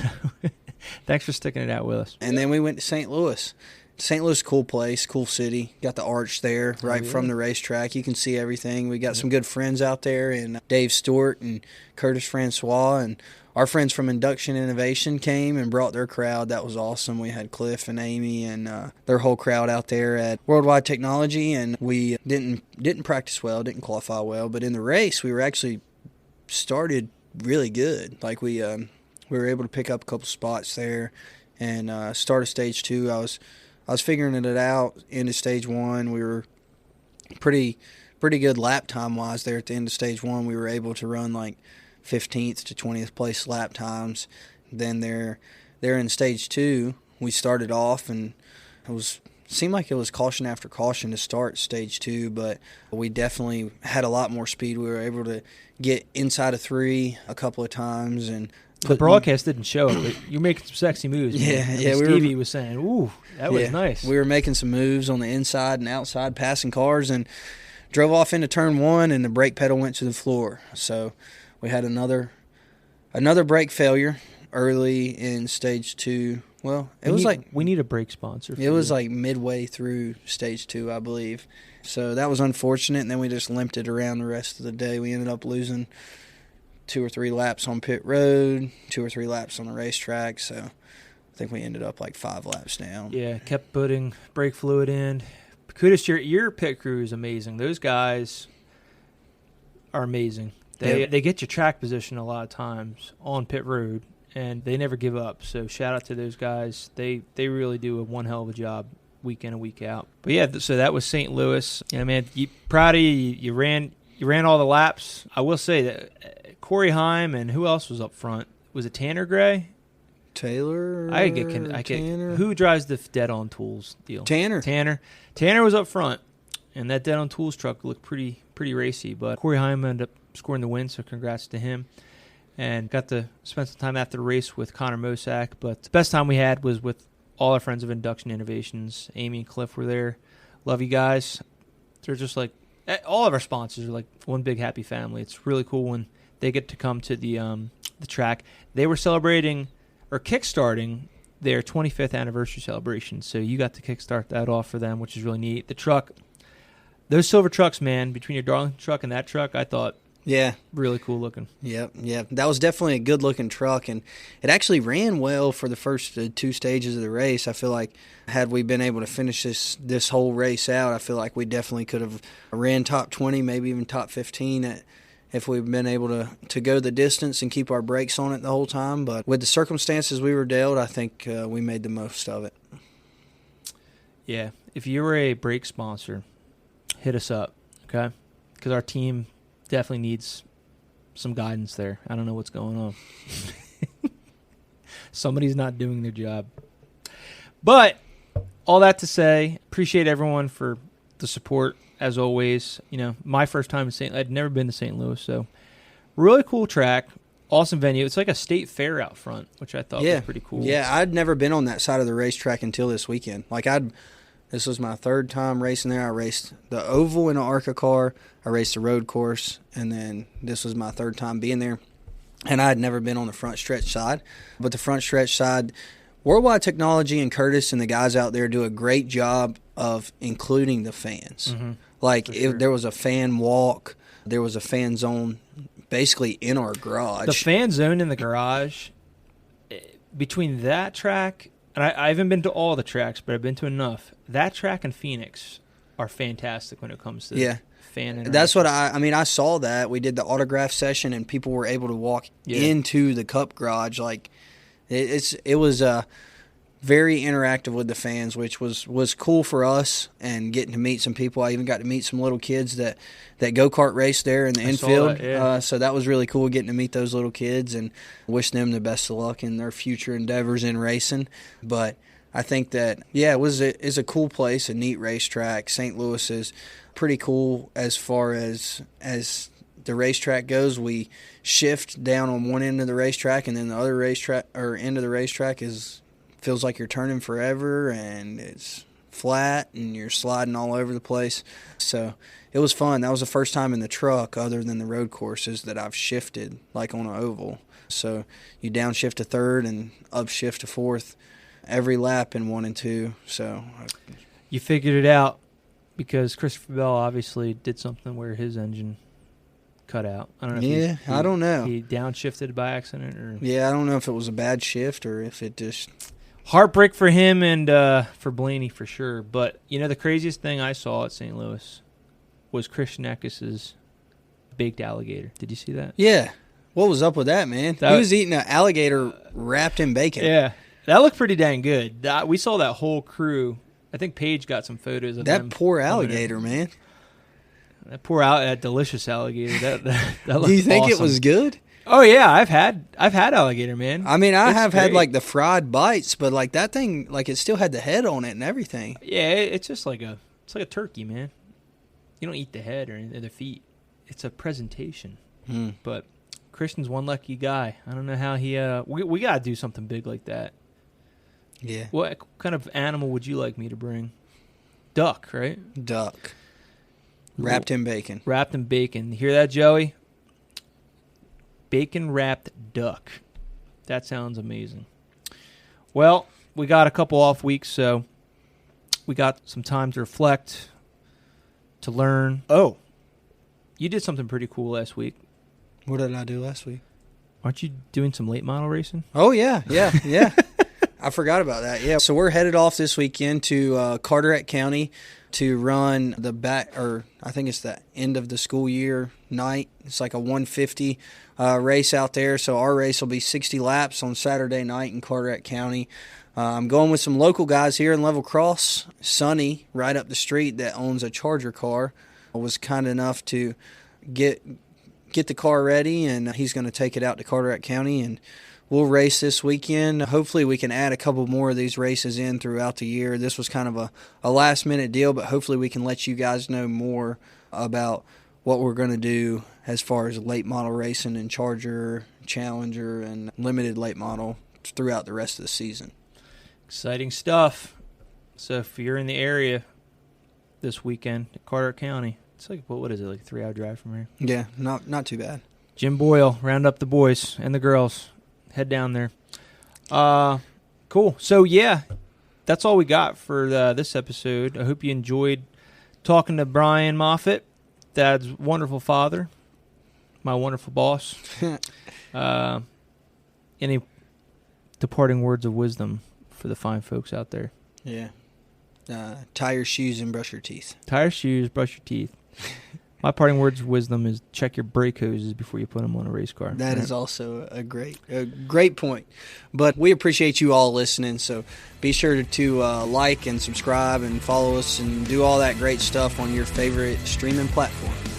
Thanks for sticking it out with us. And then we went to St. Louis. St. Louis, cool place, cool city. Got the arch there from the racetrack. You can see everything. We got some good friends out there, and Dave Stewart and Curtis Francois, and our friends from Induction Innovation came and brought their crowd. That was awesome. We had Cliff and Amy and their whole crowd out there at Worldwide Technology, and we didn't practice well, didn't qualify well, but in the race we were actually started really good. Like we were able to pick up a couple spots there and start a stage 2. I was figuring it out. Into stage 1, we were pretty good lap time wise there at the end of stage 1. We were able to run like 15th to 20th place lap times. Then there in stage 2, we started off, and seemed like it was caution after caution to start stage 2, but we definitely had a lot more speed. We were able to get inside of 3 a couple of times, and the broadcast didn't show it, but you're making some sexy moves. Man. Stevie was saying, "Ooh, that was nice." We were making some moves on the inside and outside, passing cars, and drove off into turn 1, and the brake pedal went to the floor. So we had another brake failure early in stage 2. Well, we need a brake sponsor. It was like midway through stage 2, I believe. So that was unfortunate, and then we just limped it around the rest of the day. We ended up losing 2 or 3 laps on pit road, 2 or 3 laps on the racetrack, so I think we ended up like 5 laps down. Yeah, kept putting brake fluid in. Kudos to your pit crew is amazing. Those guys are amazing. They get your track position a lot of times on pit road, and they never give up. So shout out to those guys. They really do one hell of a job week in and week out. But yeah, so that was St. Louis. Yeah, man, proud of you. You ran all the laps. I will say that Corey Heim and who else was up front? Was it Tanner Gray? Taylor? I get who drives the Dead on Tools deal? Tanner was up front, and that Dead on Tools truck looked pretty racy. But Corey Heim ended up scoring the win, so congrats to him. And got to spend some time after the race with Connor Mosack. But the best time we had was with all our friends of Induction Innovations. Amy and Cliff were there. Love you guys. They're just like all of our sponsors are like one big happy family. It's really cool when they get to come to the track. They were celebrating or kickstarting their 25th anniversary celebration, so you got to kickstart that off for them, which is really neat. The truck, those silver trucks, man, between your Darlington truck and that truck, I thought Yeah. Really cool looking. Yep. That was definitely a good looking truck, and it actually ran well for the first 2 stages of the race. I feel like had we been able to finish this whole race out, I feel like we definitely could have ran top 20, maybe even top 15 if we'd been able to go the distance and keep our brakes on it the whole time. But with the circumstances we were dealt, I think we made the most of it. Yeah. If you were a brake sponsor, hit us up, okay? Because our team definitely needs some guidance there. I don't know what's going on. Somebody's not doing their job. But all that to say, appreciate everyone for the support as always. You know, my first time in I'd never been to St. Louis, so really cool track, awesome venue. It's like a state fair out front, which I thought was pretty cool. Yeah, I'd never been on that side of the racetrack until this weekend. This was my 3rd time racing there. I raced the oval in an ARCA car. I raced the road course, and then this was my 3rd time being there. And I had never been on the front stretch side. But the front stretch side, Worldwide Technology and Curtis and the guys out there do a great job of including the fans. Mm-hmm. If there was a fan walk, there was a fan zone basically in our garage. The fan zone in the garage, between that track, and I haven't been to all the tracks, but I've been to enough. That track and Phoenix are fantastic when it comes to fan interaction. That's what I saw that. We did the autograph session, and people were able to walk into the Cup garage. Like, it was very interactive with the fans, which was cool for us, and getting to meet some people. I even got to meet some little kids that go-kart race there in the infield. So that was really cool, getting to meet those little kids, and wish them the best of luck in their future endeavors in racing. But I think that, it's a cool place, a neat racetrack. St. Louis is pretty cool as far as the racetrack goes. We shift down on one end of the racetrack, and then the other racetrack or end of the racetrack feels like you're turning forever, and it's flat, and you're sliding all over the place. So it was fun. That was the first time in the truck, other than the road courses, that I've shifted like on an oval. So you downshift to 3rd and upshift to 4th every lap in 1 and 2. So you figured it out, because Christopher Bell obviously did something where his engine cut out. I don't know. I don't know. He downshifted by accident, or I don't know if it was a bad shift or if it just heartbreak for him and for Blaney for sure. But the craziest thing I saw at St. Louis was Christian Eckes' baked alligator. Did you see that? Yeah. What was up with that, man? He was eating an alligator wrapped in bacon. Yeah. That looked pretty dang good. We saw that whole crew. I think Paige got some photos of that poor alligator, man. That that delicious alligator. That looked Do you think awesome. It was good? Oh yeah, I've had alligator, man. I mean, I have had like the fried bites, but like that thing, like it still had the head on it and everything. Yeah, it's just like a turkey, man. You don't eat the head or the feet. It's a presentation. But Christian's one lucky guy. I don't know how he. We gotta do something big like that. Yeah. What kind of animal would you like me to bring? Duck, right? Duck. Wrapped in bacon. Wrapped in bacon. You hear that, Joey? Bacon wrapped duck. That sounds amazing. Well, we got a couple off weeks, so we got some time to reflect, to learn. Oh, you did something pretty cool last week. What did I do last week? Aren't you doing some late model racing? Oh, yeah. I forgot about that. Yeah. So we're headed off this weekend to Carteret County to run I think it's the end of the school year night. It's like a 150 race out there. So our race will be 60 laps on Saturday night in Carteret County. I'm going with some local guys here in Level Cross. Sonny, right up the street, that owns a Charger car, was kind enough to get the car ready, and he's going to take it out to Carteret County, and we'll race this weekend. Hopefully we can add a couple more of these races in throughout the year. This was kind of a last-minute deal, but hopefully we can let you guys know more about what we're going to do as far as late model racing and Charger, Challenger, and limited late model throughout the rest of the season. Exciting stuff. So if you're in the area this weekend at Carteret County, it's like, what is it, like a 3-hour drive from here? Yeah, not too bad. Jim Boyle, round up the boys and the girls. Head down there. Cool. So, yeah, that's all we got for this episode. I hope you enjoyed talking to Brian Moffitt, Dad's wonderful father. my wonderful boss. Any departing words of wisdom for the fine folks out there? Yeah. Tie your shoes and brush your teeth. Tie your shoes, brush your teeth. My parting words of wisdom is check your brake hoses before you put them on a race car. That is also a great point. But we appreciate you all listening, so be sure to like and subscribe and follow us and do all that great stuff on your favorite streaming platform.